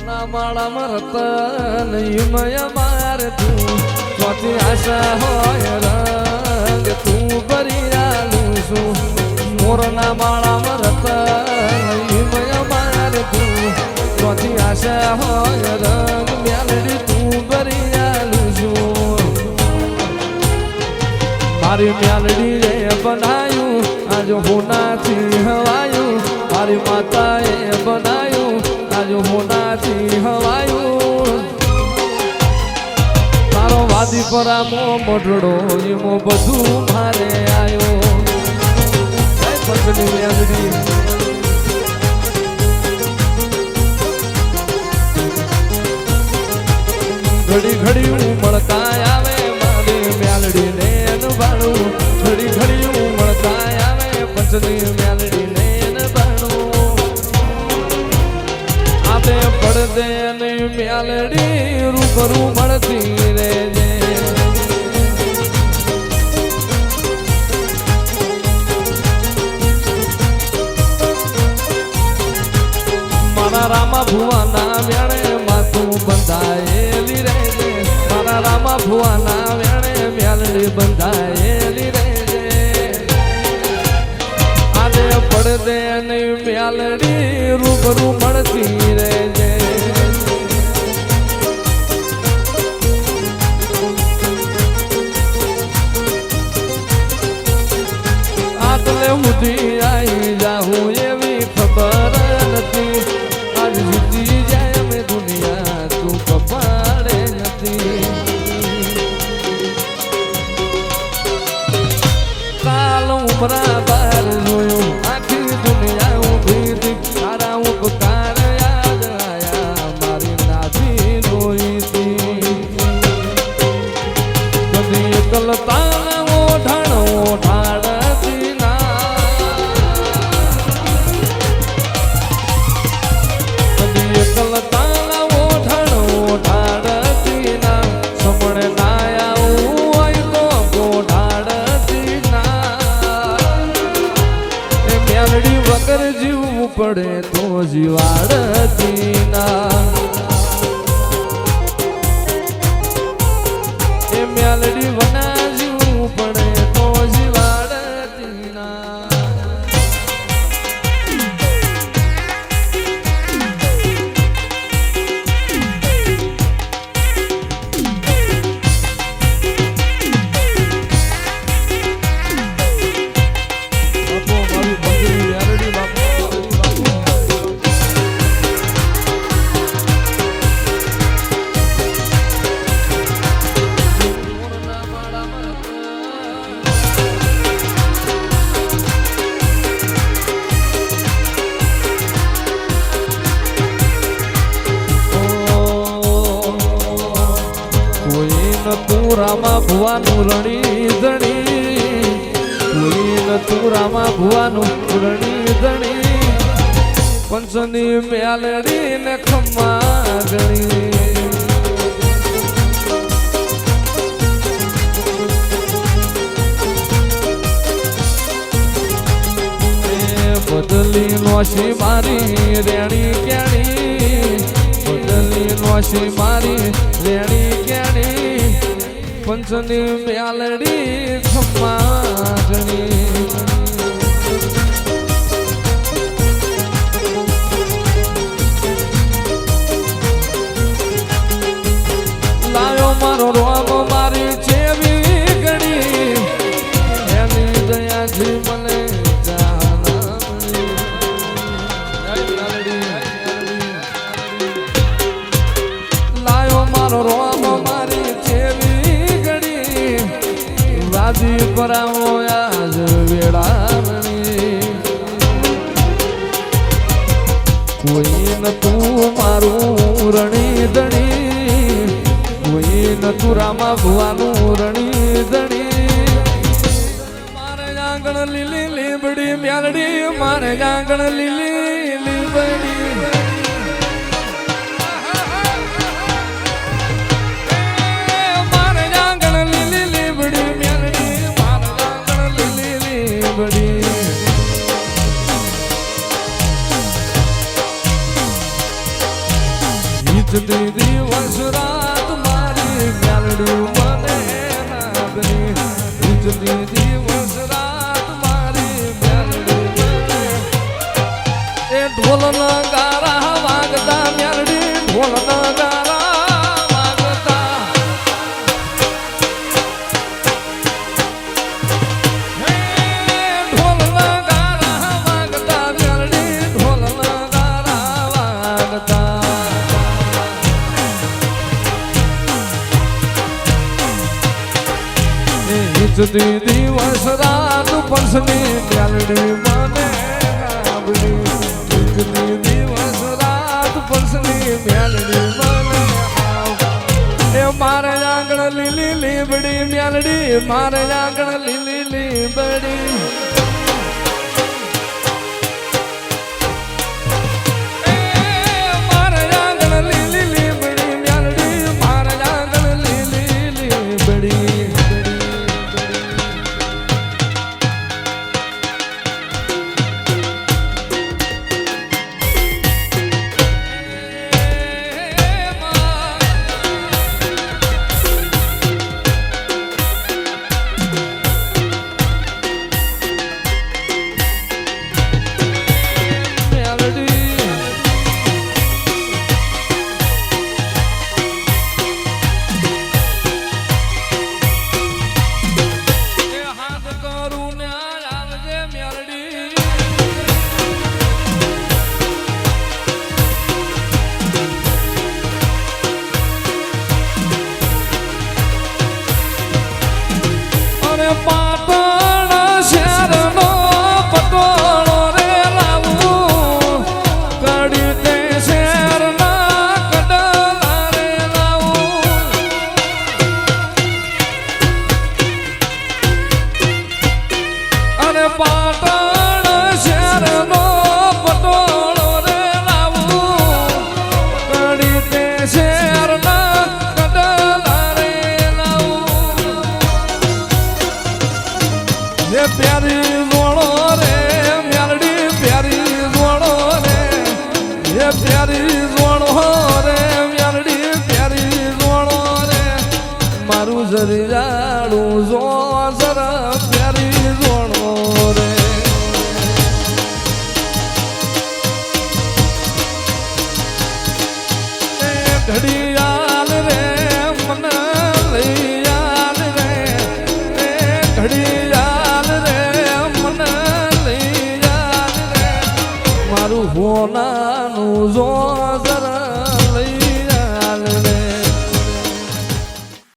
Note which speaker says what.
Speaker 1: મોરના માળામાં રતન હિમય માર તું ચોથી આશા હોય રંગ તું ભરી આલું છું મોરના માળામાં રતન હિમય માર તું ચોથી આશા હોય રંગ મ્યાલડી તું ભરી આલું છું મારી મ્યાલડી રે બનાયું આજ હોનાથી હવાયું મારી માતાએ બનાયું આજ હોનાથી હવાયું તારો વાદી પરામો મોઢડો એમો બધું મારે આયો જય પંચની મ્યાલડી ઘડી ઘડી ઉમળકા આવે મારી મ્યાલડી ને અનભાણું ઘડી ઘડી ઉમળકા આવે પંચની મ્યાલડી ને અનભાણું આપે પડદે ને મ્યાલડી રૂબરૂ મળતી રહેજે મારા રામા ભુવાના વેણે માથું બંધાયેલી રહેજે મારા રામા ભુવાના વેણે મ્યાલડી બંધાયેલી રહેજે આને પડદે નહીં મ્યાલડી રૂબરૂ મળતી રહેજે આટલે સુધી આવી જાઉં એવી ખબર નથી આજ જીતી જાય અમે દુનિયા તું કપાડે નથી કાલ ઉમરા બાર જોયું આખી દુનિયા ઊભી હતી તારા ઉપકાર યાદ આયા મારી નાથી રોઈતી કદી કલતા ઓઢાણ ઓઢાડતી કલતાના ઓઢાણ ઓઢાડતી ના સમણે ના આવું હોય તો ઓઢાડતી ના એ મ્યાલડી વગર જીવવું પડે તો જીવાડતી ના એ મ્યાલડી વના જીવવું પડે તો જીવાડતી ના તું રામા ભુવાનું રણી ધણી કોઈ તું રામા ભુવાનું રણી ધણી પંચની મ્યાલડી ને ખમ્મા ગણી બદલી નોશી મારી રેણી કેણી બદલી નોશી મારી રેણી કેણી પંચની મ્યાલડી ખમ્મા ગણી લાયો મારો રોમ મારી જેવી ગણી એની દયાથી મને લાયો મારો રોમ મારી જેવી ગણી વાદી પરાવો આજ વેળાવણી કોઈ ન તું મારું રણી ધણી કોઈ ન તું રામા ભુવાનું રણી ધણી મારે આંગણ લીલી લીબડી મ્યાલડી મારે આંગણ લીલી લીબડી ઈજતી દિવસ રાત મારી મેલડી મને નાગની ઈજતી દિવસ રાત મારી મેલડી મને એ ઢોલ ના ગારા વાગતા મેલડી ઢોલ ના ગારા વાગતા ઢોલ ના ગારા વાગતા મેલડી ઢોલ ના ગારા વાગતા ઈજતી દિવસ રાત પંસની મેલડી મને ગાબડી ઈજતી દિવસ રાત પંસની મેલડી મને એ મારે આંગણ લીલી લીબડી મેલડી મારે આંગણ લીલી લીબડી મારે આંગણ લીલી લીબડી મેલડી મારે આંગણ લીલી લીબડી પાટણ શહેરનો પટોળો રે લાવું કડી તે શહેરના કડલા રે લાવું અને પાટણ શહેરનો પટોળો રે લાવું કડી તે શહેરના કડલા રે લાવું એ પ્યારી જોડો રે મેલડી પ્યારી જોડો રે એ પ્યારી જોડો રે મેલડી પ્યારી જોડો રે મારું જરિયાળું જો જરા પ્યારી જોડો રે ઘડી